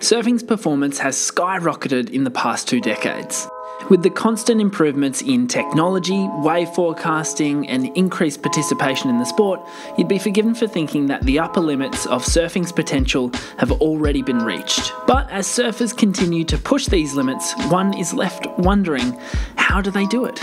Surfing's performance has skyrocketed in the past 2 decades. With the constant improvements in technology, wave forecasting, and increased participation in the sport, you'd be forgiven for thinking that the upper limits of surfing's potential have already been reached. But as surfers continue to push these limits, one is left wondering, how do they do it?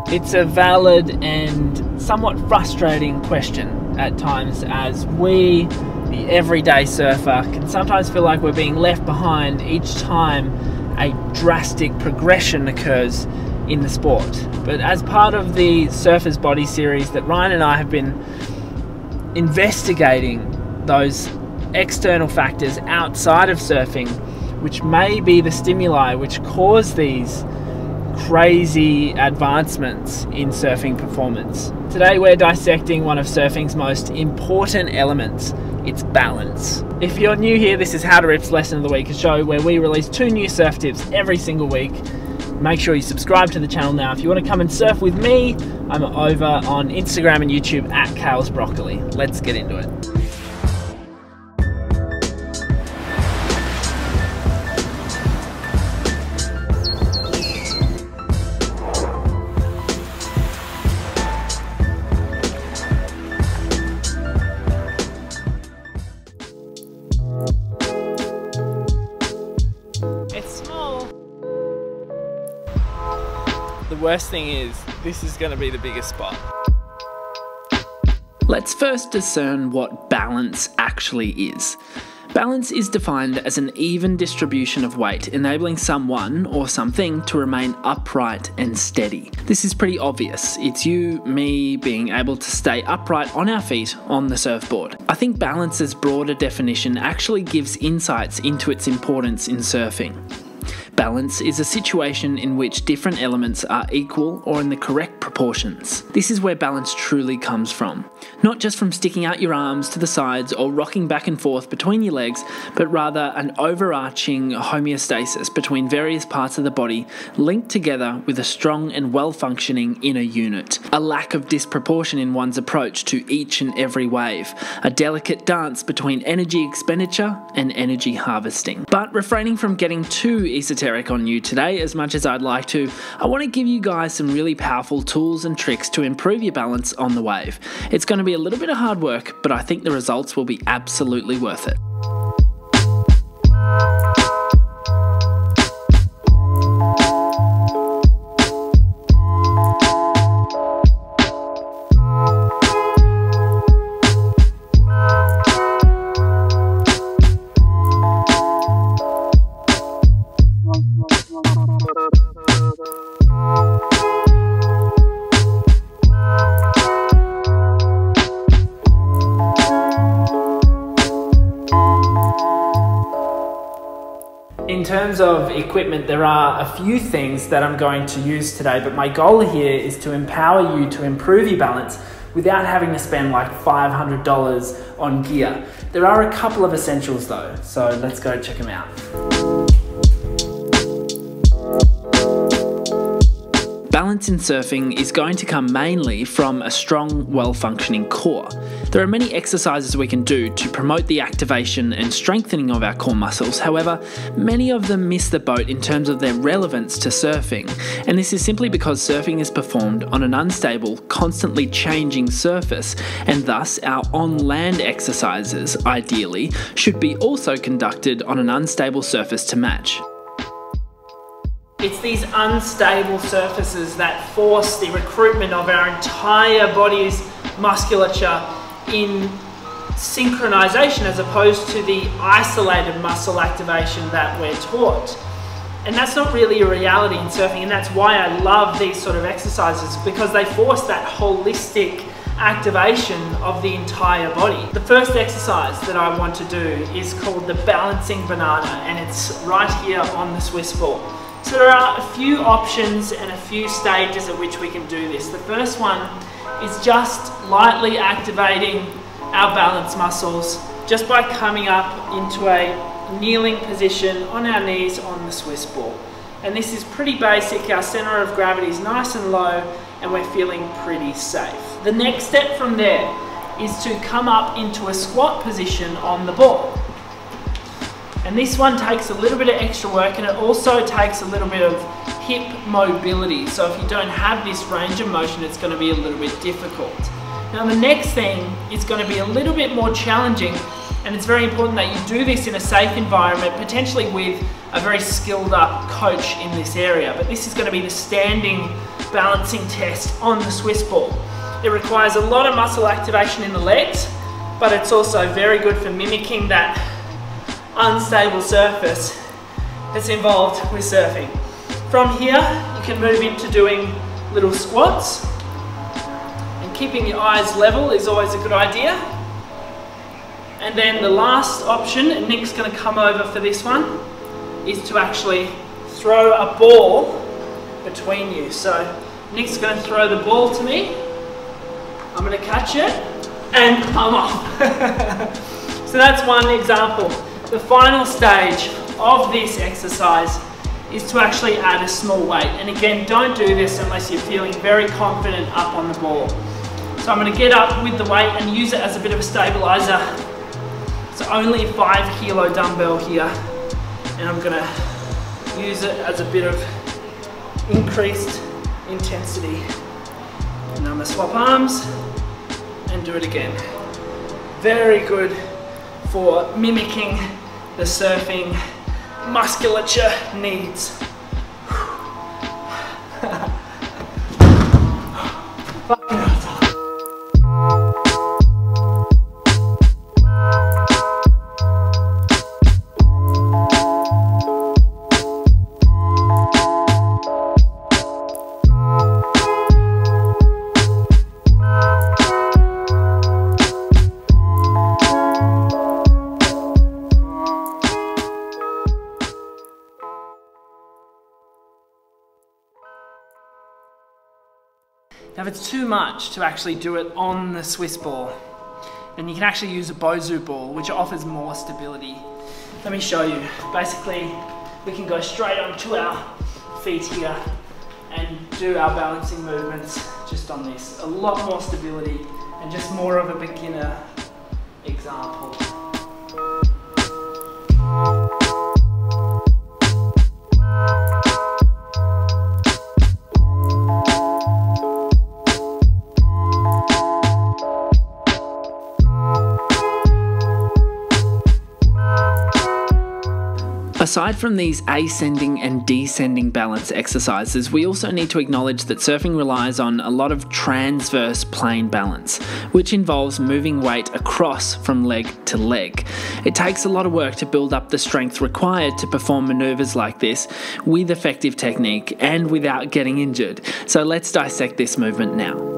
It's a valid and somewhat frustrating question at times, as we, the everyday surfer, can sometimes feel like we're being left behind each time a drastic progression occurs in the sport. But as part of the Surfer's Body series that Ryan and I have been investigating those external factors outside of surfing, which may be the stimuli which cause these crazy advancements in surfing performance. Today we're dissecting one of surfing's most important elements, its balance. If you're new here, this is How to Rip's Lesson of the Week, a show where we release 2 new surf tips every single week. Make sure you subscribe to the channel now. If you want to come and surf with me, I'm over on Instagram and YouTube at Kale Broccoli. Let's get into it. The worst thing is, this is going to be the biggest spot. Let's first discern what balance actually is. Balance is defined as an even distribution of weight, enabling someone or something to remain upright and steady. This is pretty obvious. It's you, me, being able to stay upright on our feet on the surfboard. I think balance's broader definition actually gives insights into its importance in surfing. Balance is a situation in which different elements are equal or in the correct proportions. This is where balance truly comes from. Not just from sticking out your arms to the sides or rocking back and forth between your legs, but rather an overarching homeostasis between various parts of the body linked together with a strong and well-functioning inner unit. A lack of disproportion in one's approach to each and every wave. A delicate dance between energy expenditure and energy harvesting. But refraining from getting too esoteric on you today, as much as I'd like to, I want to give you guys some really powerful tools and tricks to improve your balance on the wave. It's going to be a little bit of hard work, but I think the results will be absolutely worth it. In terms of equipment, there are a few things that I'm going to use today, but my goal here is to empower you to improve your balance without having to spend like $500 on gear. There are a couple of essentials though, so let's go check them out. Balance in surfing is going to come mainly from a strong, well-functioning core. There are many exercises we can do to promote the activation and strengthening of our core muscles. However, many of them miss the boat in terms of their relevance to surfing, and this is simply because surfing is performed on an unstable, constantly changing surface, and thus our on-land exercises, ideally, should be also conducted on an unstable surface to match. It's these unstable surfaces that force the recruitment of our entire body's musculature in synchronization as opposed to the isolated muscle activation that we're taught. And that's not really a reality in surfing, and that's why I love these sort of exercises, because they force that holistic activation of the entire body. The first exercise that I want to do is called the balancing banana, and it's right here on the Swiss board. So there are a few options and a few stages at which we can do this. The first one is just lightly activating our balance muscles just by coming up into a kneeling position on our knees on the Swiss ball. And this is pretty basic. Our center of gravity is nice and low and we're feeling pretty safe. The next step from there is to come up into a squat position on the ball. And this one takes a little bit of extra work, and it also takes a little bit of hip mobility. So if you don't have this range of motion, it's going to be a little bit difficult. Now the next thing is going to be a little bit more challenging, and it's very important that you do this in a safe environment, potentially with a very skilled up coach in this area. But this is going to be the standing balancing test on the Swiss ball. It requires a lot of muscle activation in the legs, but it's also very good for mimicking that unstable surface that's involved with surfing. From here, you can move into doing little squats, and keeping your eyes level is always a good idea. And then the last option, and Nick's going to come over for this one, is to actually throw a ball between you. So Nick's going to throw the ball to me, I'm going to catch it, and I'm off. So that's one example. The final stage of this exercise is to actually add a small weight. And again, don't do this unless you're feeling very confident up on the ball. So I'm going to get up with the weight and use it as a bit of a stabilizer. So only a 5 kilo dumbbell here. And I'm going to use it as a bit of increased intensity. And I'm going to swap arms and do it again. Very good for mimicking the surfing musculature needs. Fucking awesome. Now if it's too much to actually do it on the Swiss ball, then you can actually use a Bozu ball, which offers more stability. Let me show you. Basically, we can go straight onto our feet here and do our balancing movements just on this. A lot more stability and just more of a beginner example. Aside from these ascending and descending balance exercises, we also need to acknowledge that surfing relies on a lot of transverse plane balance, which involves moving weight across from leg to leg. It takes a lot of work to build up the strength required to perform maneuvers like this with effective technique and without getting injured. So let's dissect this movement now.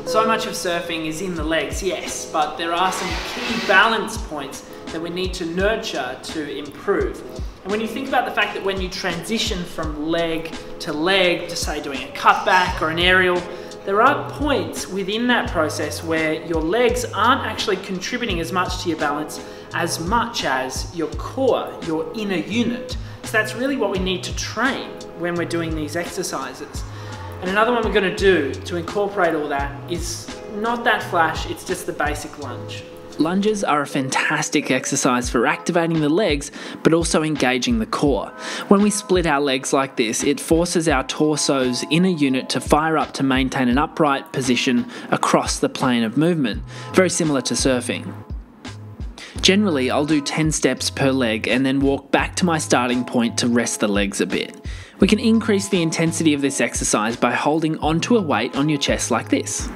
So much of surfing is in the legs, yes, but there are some key balance points that we need to nurture to improve. And when you think about the fact that when you transition from leg to say doing a cutback or an aerial, there are points within that process where your legs aren't actually contributing as much to your balance as your core, your inner unit. So that's really what we need to train when we're doing these exercises. And another one we're going to do to incorporate all that is not that flash, it's just the basic lunge. Lunges are a fantastic exercise for activating the legs, but also engaging the core. When we split our legs like this, it forces our torso's inner unit to fire up to maintain an upright position across the plane of movement, very similar to surfing. Generally, I'll do 10 steps per leg and then walk back to my starting point to rest the legs a bit. We can increase the intensity of this exercise by holding onto a weight on your chest like this.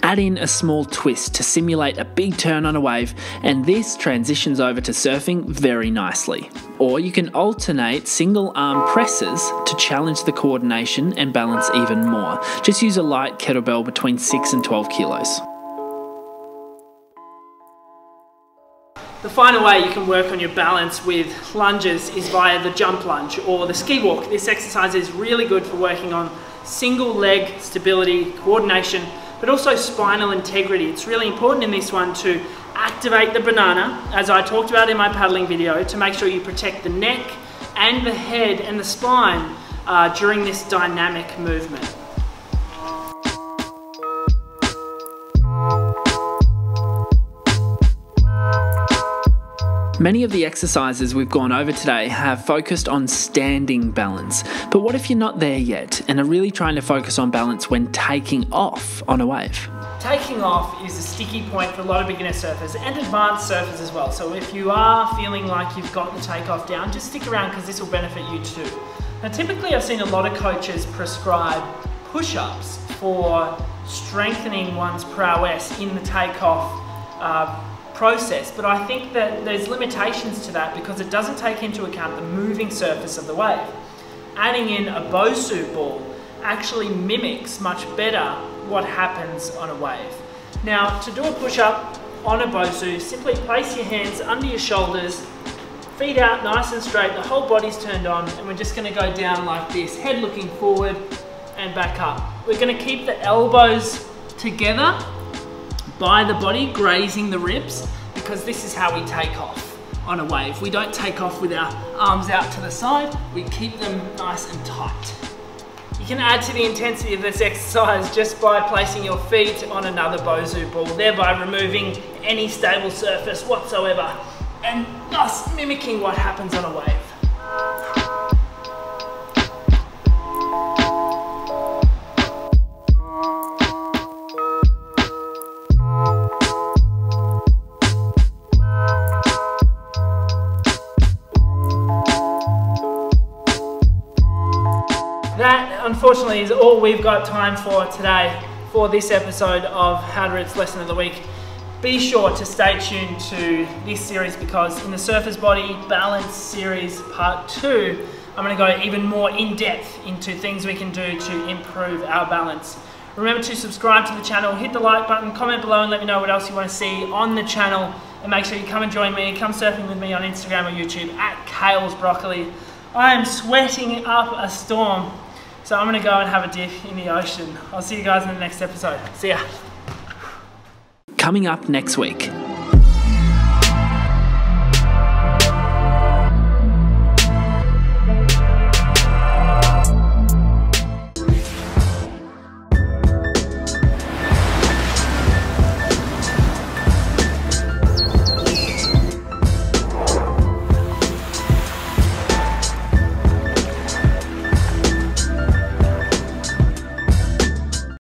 Add in a small twist to simulate a big turn on a wave, and this transitions over to surfing very nicely. Or you can alternate single arm presses to challenge the coordination and balance even more. Just use a light kettlebell between 6 and 12 kilos. The final way you can work on your balance with lunges is via the jump lunge or the ski walk. This exercise is really good for working on single leg stability, coordination, but also spinal integrity. It's really important in this one to activate the banana, as I talked about in my paddling video, to make sure you protect the neck and the head and the spine during this dynamic movement. Many of the exercises we've gone over today have focused on standing balance, but what if you're not there yet and are really trying to focus on balance when taking off on a wave? Taking off is a sticky point for a lot of beginner surfers and advanced surfers as well. So if you are feeling like you've got the takeoff down, just stick around because this will benefit you too. Now typically I've seen a lot of coaches prescribe push-ups for strengthening one's prowess in the takeoff process, but I think that there's limitations to that because it doesn't take into account the moving surface of the wave. Adding in a Bosu ball actually mimics much better what happens on a wave. Now, to do a push-up on a Bosu, simply place your hands under your shoulders, feet out nice and straight, the whole body's turned on, and we're just going to go down like this, head looking forward and back up. We're going to keep the elbows together by the body, grazing the ribs, because this is how we take off on a wave. We don't take off with our arms out to the side, we keep them nice and tight. You can add to the intensity of this exercise just by placing your feet on another Bosu ball, thereby removing any stable surface whatsoever and thus mimicking what happens on a wave. That, unfortunately, is all we've got time for today for this episode of How to Roots Lesson of the Week. Be sure to stay tuned to this series because in the Surfer's Body Balance Series Part 2, I'm going to go even more in depth into things we can do to improve our balance. Remember to subscribe to the channel, hit the like button, comment below and let me know what else you want to see on the channel, and make sure you come and join me, come surfing with me on Instagram or YouTube at Kale's Broccoli. I am sweating up a storm. So I'm going to go and have a dip in the ocean. I'll see you guys in the next episode. See ya. Coming up next week.